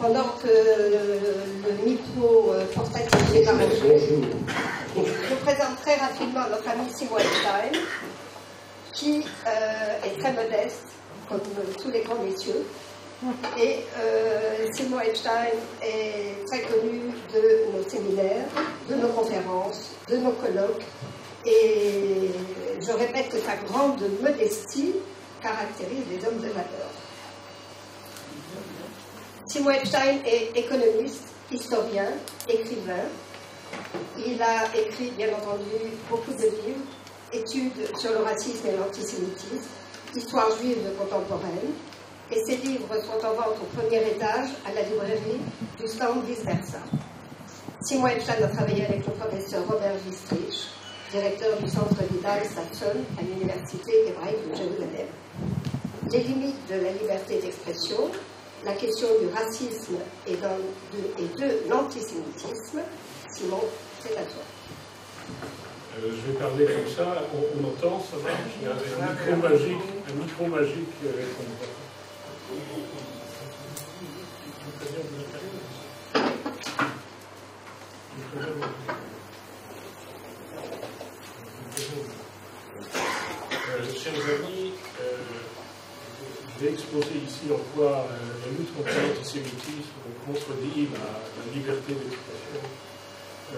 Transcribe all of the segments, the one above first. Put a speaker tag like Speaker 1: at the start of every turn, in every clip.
Speaker 1: Pendant que le micro portatif est arrangé, je présente très rapidement notre ami Simon Epstein, qui est très modeste, comme tous les grands messieurs. Et Simon Epstein est très connu de nos séminaires, de nos conférences, de nos colloques. Et je répète que sa grande modestie caractérise les hommes de valeur. Simon Epstein est économiste, historien, écrivain. Il a écrit, bien entendu, beaucoup de livres, études sur le racisme et l'antisémitisme, histoire juive contemporaine, et ses livres sont en vente au premier étage à la librairie du stand Vice Versa. Simon Epstein a travaillé avec le professeur Robert Gistrich, directeur du centre Vidal Sassoon à l'université hébraïque de Jérusalem. Les limites de la liberté d'expression, la question du racisme et de l'antisémitisme. Simon, c'est à toi.
Speaker 2: Je vais parler comme ça, on entend, ça marche. Il y a un micro magique qu'on voit. Chers amis, je vais exposer ici en quoi la lutte contre l'antisémitisme contredit la liberté d'expression.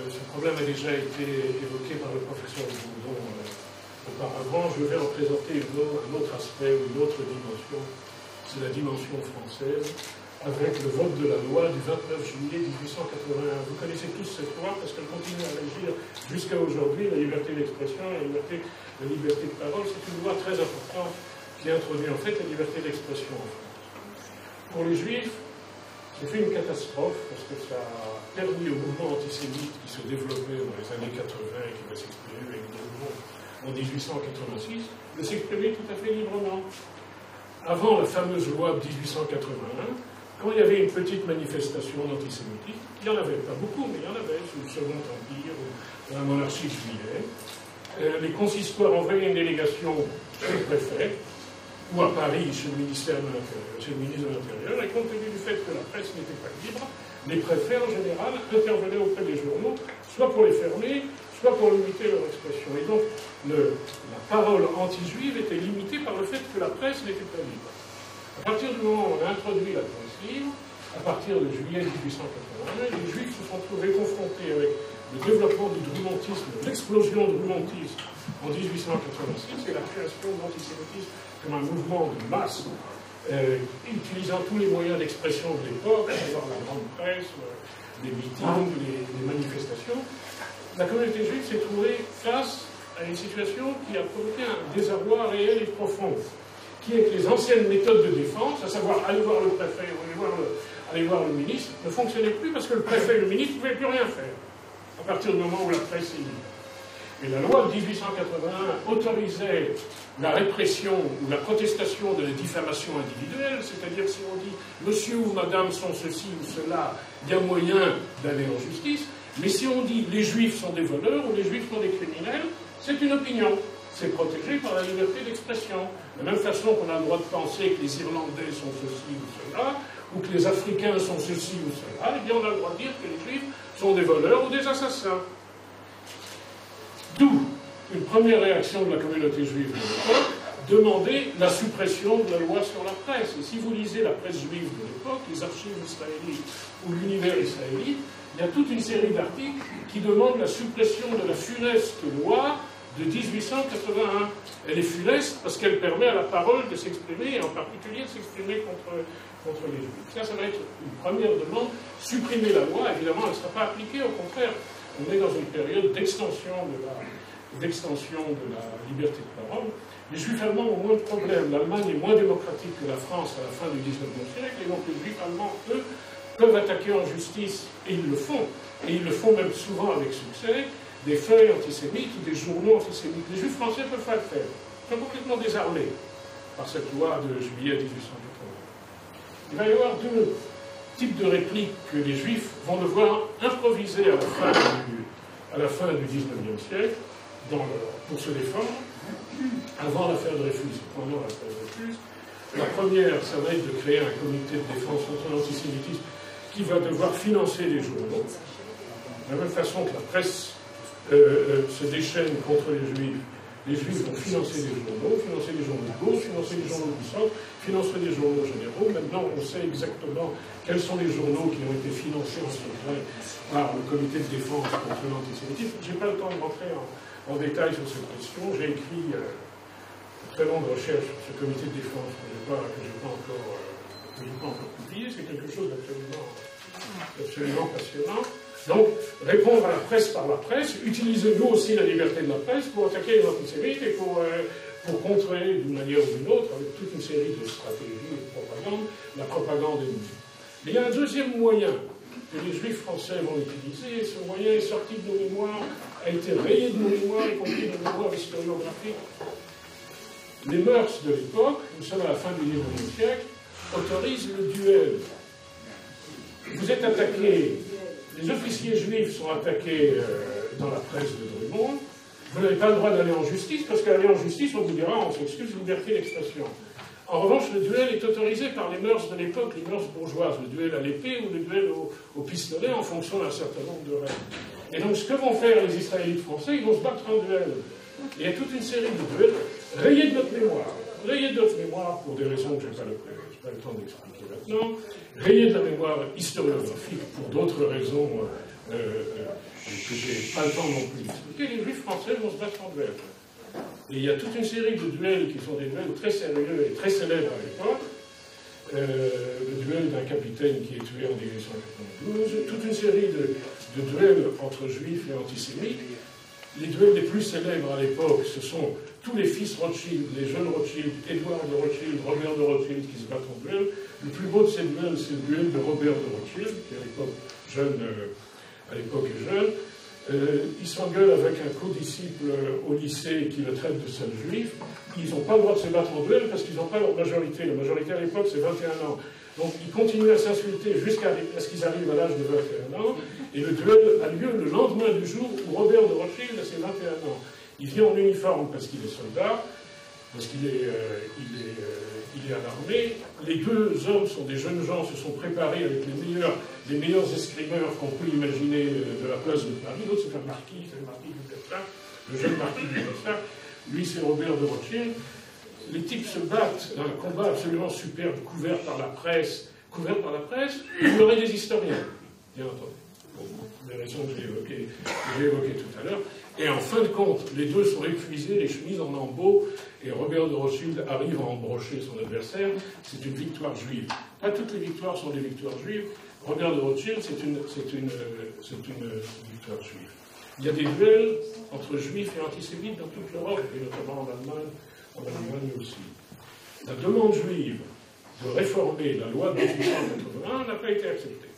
Speaker 2: Ce problème a déjà été évoqué par le professeur Bourdon auparavant. Je vais en présenter un autre aspect, une autre dimension. C'est la dimension française, avec le vote de la loi du 29 juillet 1881. Vous connaissez tous cette loi parce qu'elle continue à régir jusqu'à aujourd'hui. La liberté d'expression, la liberté de parole, c'est une loi très importante qui introduit en fait la liberté d'expression en France. Pour les Juifs, c'est fait une catastrophe parce que ça a permis au mouvement antisémite qui se développait dans les années 80 et qui va s'exprimer avec le mouvement en 1886, de s'exprimer tout à fait librement. Avant la fameuse loi de 1881, quand il y avait une petite manifestation d'antisémitisme, il n'y en avait pas beaucoup, mais il y en avait sous le Second Empire ou dans la monarchie de Juillet, les consistoires envoyaient une délégation chez le préfet, ou à Paris, chez le ministre de l'Intérieur, et compte tenu du fait que la presse n'était pas libre, les préfets, en général, intervenaient auprès des journaux, soit pour les fermer, soit pour limiter leur expression. Et donc, la parole anti-juive était limitée par le fait que la presse n'était pas libre. À partir du moment où on a introduit la presse libre, à partir de juillet 1881, les Juifs se sont trouvés confrontés avec le développement du drumontisme, l'explosion du drumontisme en 1886 et la création de l'antisémitisme comme un mouvement de masse, utilisant tous les moyens d'expression de l'époque, à savoir la grande presse, les meetings, les manifestations. La communauté juive s'est trouvée face à une situation qui a provoqué un désarroi réel et profond, qui est que les anciennes méthodes de défense, à savoir aller voir le préfet ou aller voir le ministre, ne fonctionnaient plus parce que le préfet et le ministre ne pouvaient plus rien faire, à partir du moment où la presse est libre. Et la loi de 1881 autorisait la répression ou la protestation de la diffamation individuelle, c'est-à-dire si on dit « monsieur ou madame sont ceci ou cela », il y a moyen d'aller en justice, mais si on dit « les juifs sont des voleurs » ou « les juifs sont des criminels », c'est une opinion. C'est protégé par la liberté d'expression. De la même façon qu'on a le droit de penser que les Irlandais sont ceci ou cela, ou que les Africains sont ceci ou cela, eh bien on a le droit de dire que les Juifs sont des voleurs ou des assassins. D'où une première réaction de la communauté juive de l'époque, demander la suppression de la loi sur la presse. Et si vous lisez la presse juive de l'époque, les archives israélites ou l'univers israélite, il y a toute une série d'articles qui demandent la suppression de la funeste loi de 1881. Elle est funeste parce qu'elle permet à la parole de s'exprimer, et en particulier de s'exprimer contre les Juifs. Ça va être une première demande. Supprimer la loi, évidemment, elle ne sera pas appliquée, au contraire. On est dans une période d'extension de la liberté de parole. Les Juifs allemands ont moins de problèmes. L'Allemagne est moins démocratique que la France à la fin du XIXe siècle, et donc les Juifs allemands, eux, peuvent attaquer en justice, et ils le font même souvent avec succès, des feuilles antisémites ou des journaux antisémites. Les Juifs français ne peuvent pas le faire. Ils sont complètement désarmés par cette loi de juillet 1880. Il va y avoir deux types de répliques que les Juifs vont devoir improviser à la fin du XIXe siècle pour se défendre, avant l'affaire Dreyfus et pendant l'affaire Dreyfus. La première, ça va être de créer un comité de défense contre l'antisémitisme qui va devoir financer les journaux. De la même façon que la presse se déchaîne contre les Juifs vont financer les journaux de gauche, financer les journaux du centre, financer les journaux généraux. Maintenant, on sait exactement quels sont les journaux qui ont été financés en secret par le comité de défense contre l'antisémitisme. Je n'ai pas le temps de rentrer en détail sur cette question. J'ai écrit une très longue recherche sur ce comité de défense que je n'ai pas encore publié. C'est quelque chose d'absolument passionnant. Donc, répondre à la presse par la presse, utiliser nous aussi la liberté de la presse pour attaquer les antisémites et pour contrer d'une manière ou d'une autre, avec toute une série de stratégies et de propagande, la propagande des musulmans. Mais il y a un deuxième moyen que les juifs français vont utiliser, et ce moyen est sorti de nos mémoires, a été rayé de nos mémoires, y compris de nos mémoires historiographiques. Les mœurs de l'époque, nous sommes à la fin du XIXe siècle, autorisent le duel. Vous êtes attaqué. Les officiers juifs sont attaqués dans la presse de Drummond. Vous n'avez pas le droit d'aller en justice, parce qu'aller en justice, on vous dira, on s'excuse, liberté d'expression. En revanche, le duel est autorisé par les mœurs de l'époque, les mœurs bourgeoises, le duel à l'épée ou le duel au pistolet, en fonction d'un certain nombre de règles. Et donc, ce que vont faire les Israélites français, ils vont se battre en duel. Et il y a toute une série de duels rayés de notre mémoire, pour des raisons que je n'ai pas le temps d'expliquer maintenant, rayés de la mémoire historiographique pour d'autres raisons que je n'ai pas le temps non plus d'expliquer. Les juifs français vont se battre en duel. Et il y a toute une série de duels qui sont des duels très sérieux et très célèbres à l'époque. Le duel d'un capitaine qui est tué en 1892, toute une série de duels entre juifs et antisémites. Les duels les plus célèbres à l'époque, ce sont tous les fils Rothschild, les jeunes Rothschild, Édouard de Rothschild, Robert de Rothschild qui se battent en duel. Le plus beau de ces duels, c'est le duel de Robert de Rothschild, qui à l'époque est jeune. Il s'engueule avec un co-disciple au lycée qui le traite de sale juif. Ils n'ont pas le droit de se battre en duel parce qu'ils n'ont pas leur majorité. La majorité à l'époque, c'est 21 ans. Donc ils continuent à s'insulter jusqu'à ce qu'ils arrivent à l'âge de 21 ans. Et le duel a lieu le lendemain du jour où Robert de Rothschild a ses 21 ans. Il vient en uniforme parce qu'il est soldat, parce qu'il est à l'armée. Les deux hommes sont des jeunes gens, se sont préparés avec les meilleurs escrimeurs qu'on peut imaginer de la place de Paris. L'autre, c'est le marquis du Bertin, le jeune marquis du Bertin. Lui, c'est Robert de Rothschild. Les types se battent dans un combat absolument superbe, couvert par la presse. Vous aurez des historiens, bien entendu, pour les raisons que j'ai évoquées tout à l'heure. Et en fin de compte, les deux sont épuisés, les chemises en lambeaux, et Robert de Rothschild arrive à embrocher son adversaire. C'est une victoire juive. Pas toutes les victoires sont des victoires juives. Robert de Rothschild, c'est une victoire juive. Il y a des duels entre juifs et antisémites dans toute l'Europe, et notamment en Allemagne aussi. La demande juive de réformer la loi de 1881 n'a pas été acceptée.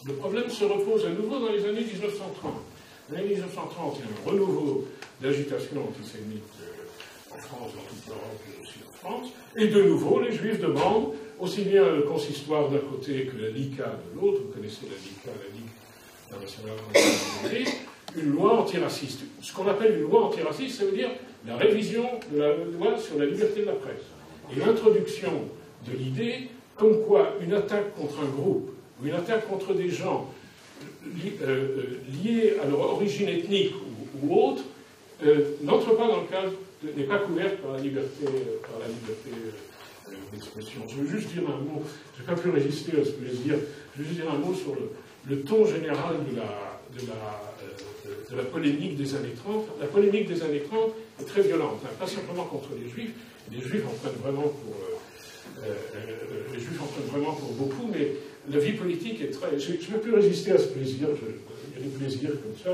Speaker 2: Le problème se repose à nouveau dans les années 1930. Dans les années 1930, il y a un renouveau d'agitation antisémite en France, dans toute l'Europe et aussi en France. Et de nouveau, les Juifs demandent, aussi bien le consistoire d'un côté que la LICA de l'autre, vous connaissez la LICA, la Ligue internationale contre l'antisémitisme, une loi antiraciste. Ce qu'on appelle une loi antiraciste, ça veut dire la révision de la loi sur la liberté de la presse. Et l'introduction de l'idée comme quoi une attaque contre un groupe, ou une attaque contre des gens liés à leur origine ethnique ou autre, n'entre pas dans le cadre, n'est pas couverte par la liberté d'expression. Je veux juste dire un mot, je n'ai pas pu résister à ce plaisir, je veux juste dire un mot sur le ton général de la polémique des années 30. La polémique des années 30 est très violente, hein, pas simplement contre les Juifs. Les Juifs en prennent vraiment pour beaucoup, mais la vie politique est très... Je ne peux plus résister à ce plaisir, il y a des plaisirs comme ça,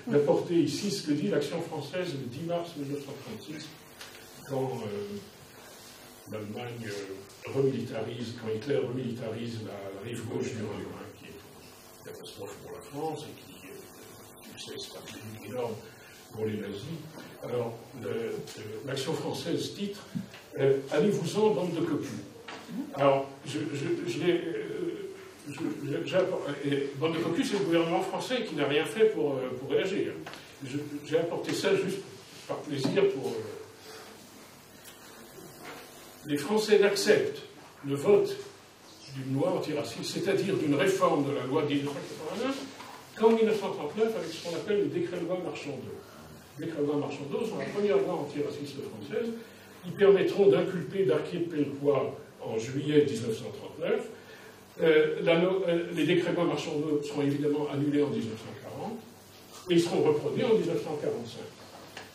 Speaker 2: d'apporter ici ce que dit l'Action française le 10 mars 1936, quand l'Allemagne remilitarise, quand Hitler remilitarise la rive gauche du Rhin, qui est une catastrophe pour la France et qui est un succès stratégique énorme pour les nazis. Alors, l'Action française titre « Allez-vous-en, bande de cocus ». Alors, bande de cocus, c'est le gouvernement français qui n'a rien fait pour réagir. J'ai apporté ça juste par plaisir pour... les Français n'acceptent le vote d'une loi antiraciste, c'est-à-dire d'une réforme de la loi de 1989, qu'en 1939 avec ce qu'on appelle le décret-loi Marchandeau. Les décrets-loi Marchandeau sont la première loi antiraciste française. Ils permettront d'inculper Darquier de Pellepoix en juillet 1939. Les décrets-loi Marchandeau seront évidemment annulés en 1940 et ils seront reproduits en 1945.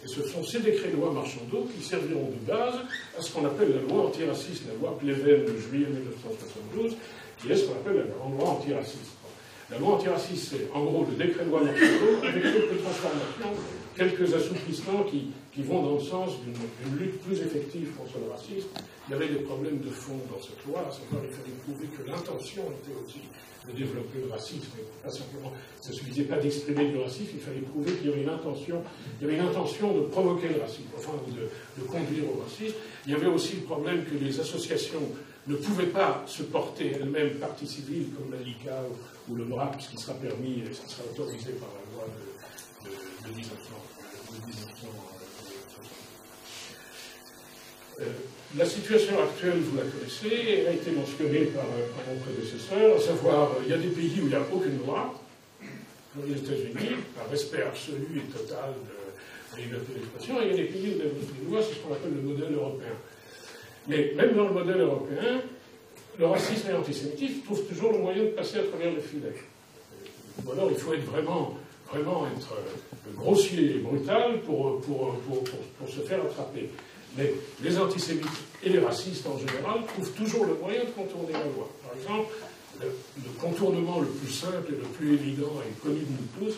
Speaker 2: Et ce sont ces décrets-loi Marchandeau qui serviront de base à ce qu'on appelle la loi antiraciste, la loi Pleven de juillet 1972, qui est ce qu'on appelle la grande loi antiraciste. La loi antiraciste, c'est en gros le décret-loi Marchandeau avec quelques transformations, quelques assouplissements qui vont dans le sens d'une lutte plus effective contre le racisme. Il y avait des problèmes de fond dans cette loi, à savoir qu'il fallait prouver que l'intention était aussi de développer le racisme, et pas simplement, ça ne suffisait pas d'exprimer du racisme, il fallait prouver qu'il y avait une intention de provoquer le racisme, enfin de conduire au racisme. Il y avait aussi le problème que les associations ne pouvaient pas se porter elles-mêmes partie civile comme la LICA ou le MRAP, ce qui sera permis, ce qui sera autorisé par la loi de 1960. La situation actuelle, vous la connaissez, elle a été mentionnée par mon prédécesseur, à savoir, il y a des pays où il n'y a aucune loi, comme les États-Unis, par respect absolu et total de la liberté d'expression, et il y a des pays où il y a des lois, c'est ce qu'on appelle le modèle européen. Mais même dans le modèle européen, le racisme et l'antisémitisme trouvent toujours le moyen de passer à travers le filet. Ou alors il faut être vraiment être grossier et brutal pour se faire attraper. Mais les antisémites et les racistes en général trouvent toujours le moyen de contourner la loi. Par exemple, le contournement le plus simple et le plus évident et connu de nous tous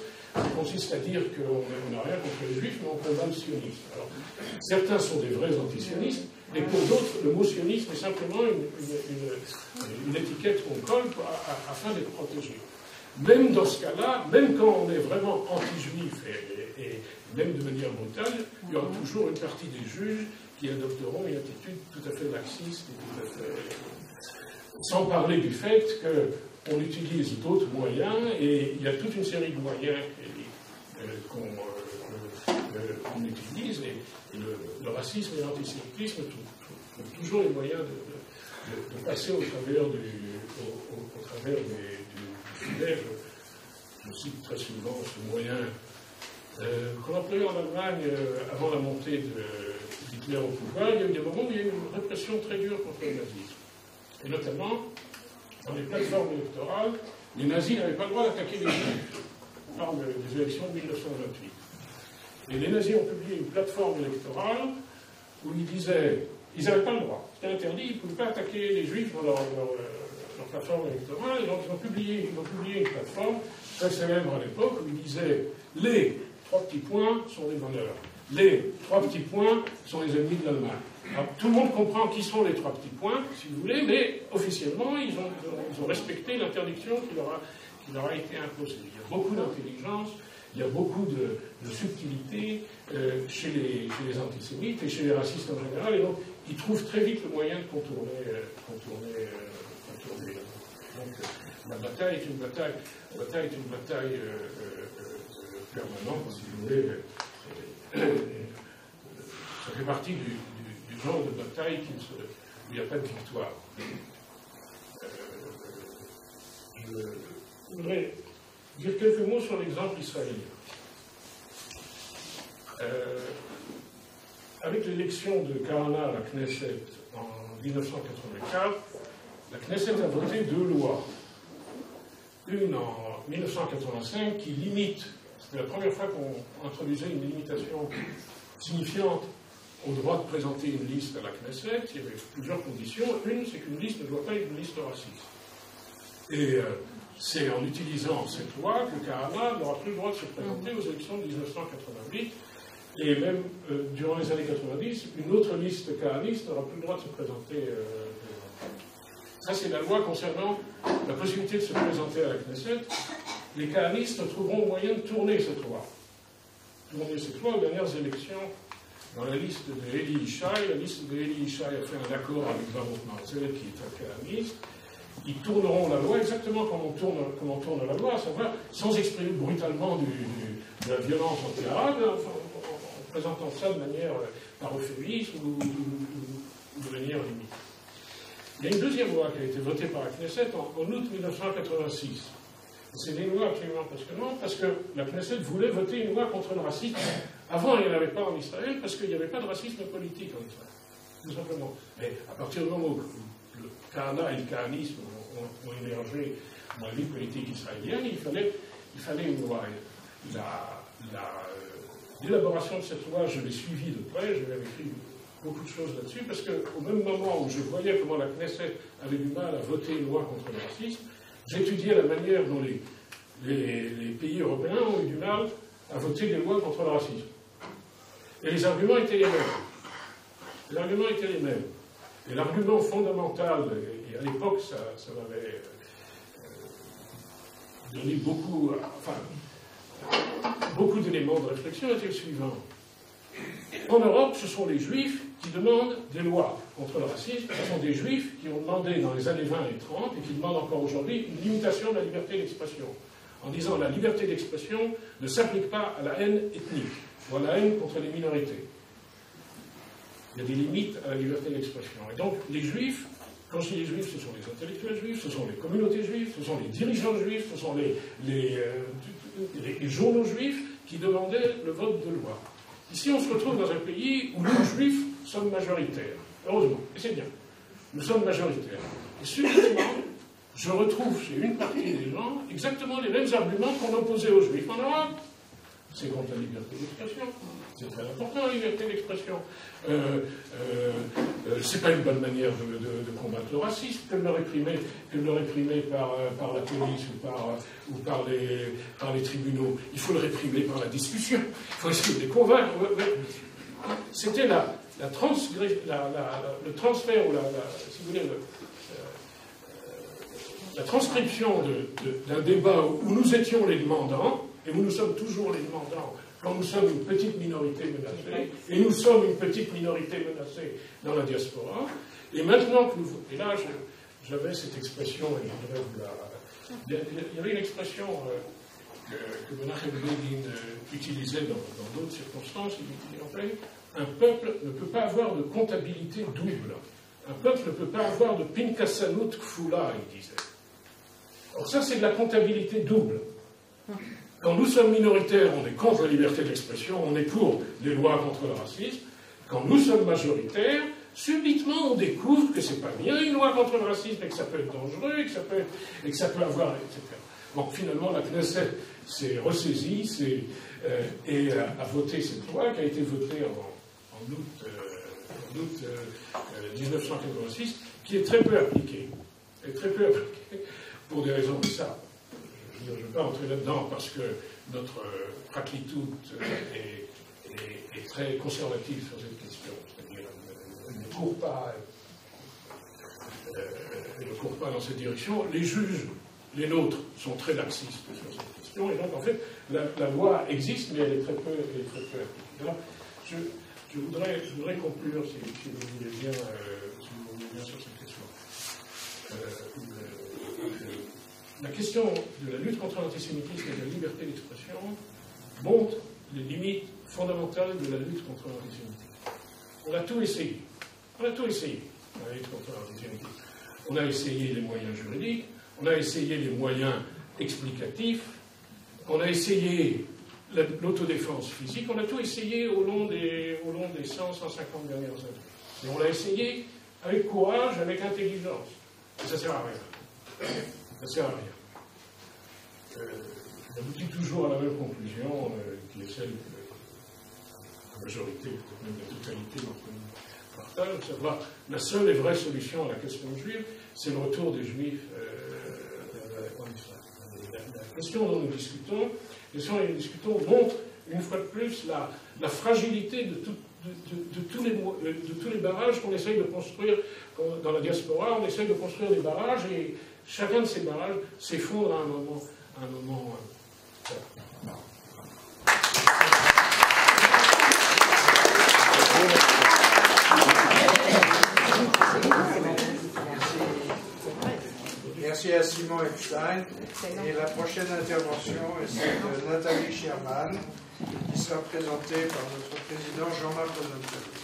Speaker 2: consiste à dire qu'on n'a rien contre les juifs, mais on combat le sionisme. Alors, certains sont des vrais antisionistes, mais pour d'autres, le mot sionisme est simplement une étiquette qu'on colle afin d'être protégé. Même dans ce cas-là, même quand on est vraiment anti-juif et même de manière brutale, il y aura toujours une partie des juges qui adopteront une attitude tout à fait laxiste et tout à fait... Sans parler du fait qu'on utilise d'autres moyens, et il y a toute une série de moyens qu'on utilise, et le racisme et l'antisémitisme trouvent toujours les moyens de passer au travers du filet. Je cite très souvent ce moyen qu'on employait en Allemagne avant la montée d'Hitler au pouvoir. Il y a eu des moments où il y a eu une répression très dure contre le nazisme. Et notamment, dans les plateformes électorales, les nazis n'avaient pas le droit d'attaquer les juifs. On parle des élections de 1928. Et les nazis ont publié une plateforme électorale où ils disaient, ils n'avaient pas le droit, c'était interdit, ils ne pouvaient pas attaquer les juifs dans leur plateforme électorale, et donc ils ont publié une plateforme très célèbre à l'époque où ils disaient les 3 petits points sont les bonheurs, les 3 petits points sont les ennemis de l'Allemagne. Alors, tout le monde comprend qui sont les 3 petits points, si vous voulez, mais officiellement, ils ont respecté l'interdiction qui leur a été imposée. Il y a beaucoup d'intelligence, il y a beaucoup de subtilité chez les antisémites et chez les racistes en général, et donc ils trouvent très vite le moyen de contourner. Donc la bataille est une bataille permanente, si vous voulez. Ça fait partie du genre de bataille où il n'y a pas de victoire. Je voudrais dire quelques mots sur l'exemple israélien. Avec l'élection de Kahana à la Knesset en 1984, la Knesset a voté 2 lois. Une en 1985 qui limite, c'était la première fois qu'on introduisait une limitation signifiante au droit de présenter une liste à la Knesset. Il y avait plusieurs conditions. Une, c'est qu'une liste ne doit pas être une liste raciste. Et c'est en utilisant cette loi que Kahana n'aura plus le droit de se présenter aux élections de 1988. Et même durant les années 90, une autre liste kahaniste n'aura plus le droit de se présenter. Ça, c'est la loi concernant la possibilité de se présenter à la Knesset. Les kahanistes trouveront moyen de tourner cette loi. Aux dernières élections, dans la liste de Eli Yishai, la liste de Eli Yishai a fait un accord avec Baruch Marzel, qui est un kahaniste. Ils tourneront la loi exactement comme on tourne la loi, à savoir sans exprimer brutalement de la violence anti-arabe, en présentant ça de manière par euphémisme ou de manière limite. Il y a une deuxième loi qui a été votée par la Knesset en août 1986. C'est une loi absolument passionnante parce que la Knesset voulait voter une loi contre le racisme. Avant, il n'y en avait pas en Israël parce qu'il n'y avait pas de racisme politique en Israël. Tout simplement. Mais à partir du moment où le Kahana et le Kahanisme ont émergé dans la vie politique israélienne, il fallait une loi. L'élaboration de cette loi, je l'ai suivie de près, j'ai même écrit beaucoup de choses là-dessus, parce qu'au même moment où je voyais comment la Knesset avait du mal à voter une loi contre le racisme, j'étudiais la manière dont les pays européens ont eu du mal à voter des lois contre le racisme. Et les arguments étaient les mêmes. Et l'argument fondamental, et à l'époque, ça m'avait donné beaucoup d'éléments de réflexion, était le suivant. En Europe, ce sont les Juifs qui demandent des lois contre le racisme. Ce sont des Juifs qui ont demandé dans les années 20 et 30, et qui demandent encore aujourd'hui, une limitation de la liberté d'expression. En disant que la liberté d'expression ne s'applique pas à la haine ethnique, ou à la haine contre les minorités. Il y a des limites à la liberté d'expression. Et donc, les Juifs, quand je dis les Juifs, ce sont les intellectuels juifs, ce sont les communautés juives, ce sont les dirigeants juifs, ce sont les journaux juifs qui demandaient le vote de loi. Ici, on se retrouve dans un pays où nous, Juifs, sommes majoritaires. Heureusement, et c'est bien. Nous sommes majoritaires. Et subitement, je retrouve chez une partie des gens exactement les mêmes arguments qu'on opposait aux Juifs en Europe. C'est contre la liberté d'expression. C'est très important, la liberté d'expression. C'est pas une bonne manière de combattre le racisme que de le réprimer par la police ou par les tribunaux. Il faut le réprimer par la discussion. Il faut essayer de les convaincre. C'était le transfert, ou si vous voulez, la transcription d'un débat où nous étions les demandants, et où nous sommes toujours les demandants, quand nous sommes une petite minorité menacée, et nous sommes une petite minorité menacée dans la diaspora, et maintenant que nous... Et là, j'avais cette expression, et je voudrais vous la... Il y avait une expression que Menachem Begin utilisait dans d'autres circonstances. Il en fait, un peuple ne peut pas avoir de comptabilité double. Un peuple ne peut pas avoir de pinkassanut kfula, il disait. Alors ça, c'est de la comptabilité double. Quand nous sommes minoritaires, on est contre la liberté d'expression, on est pour les lois contre le racisme. Quand nous sommes majoritaires, subitement on découvre que c'est pas bien une loi contre le racisme, et que ça peut être dangereux, et que ça peut avoir, etc. Donc finalement, la Knesset s'est ressaisie et a voté cette loi qui a été votée en août 1986, qui est très peu appliquée. Pour des raisons de ça. Je ne vais pas entrer là-dedans parce que notre praklitout est très conservative sur cette question. C'est-à-dire, elle ne court pas dans cette direction. Les juges, les nôtres, sont très laxistes sur cette question. Et donc, en fait, la loi existe, mais elle est très peu appliquée. Alors, je voudrais conclure, si vous voulez bien, sur cette question. La question de la lutte contre l'antisémitisme et de la liberté d'expression montre les limites fondamentales de la lutte contre l'antisémitisme. On a tout essayé. La lutte contre l'antisémitisme. On a essayé les moyens juridiques, on a essayé les moyens explicatifs, on a essayé l'autodéfense physique, on a tout essayé au long des 150 dernières années. Et on l'a essayé avec courage, avec intelligence. Et ça ne sert à rien. Ça ne sert à rien. On aboutit toujours à la même conclusion, qui est celle que la majorité, peut-être même la totalité d'entre nous partagent, à savoir la seule et vraie solution à la question juive, c'est le retour des Juifs en Israël. La question dont nous discutons montre, une fois de plus, la fragilité de tous les barrages qu'on essaye de construire dans la diaspora. On essaye de construire des barrages et chacun de ces barrages s'effondre à un moment.
Speaker 3: Merci à Simon Epstein. Et la prochaine intervention est celle de Nathalie Sherman, qui sera présentée par notre président Jean-Marc Rosenfeld.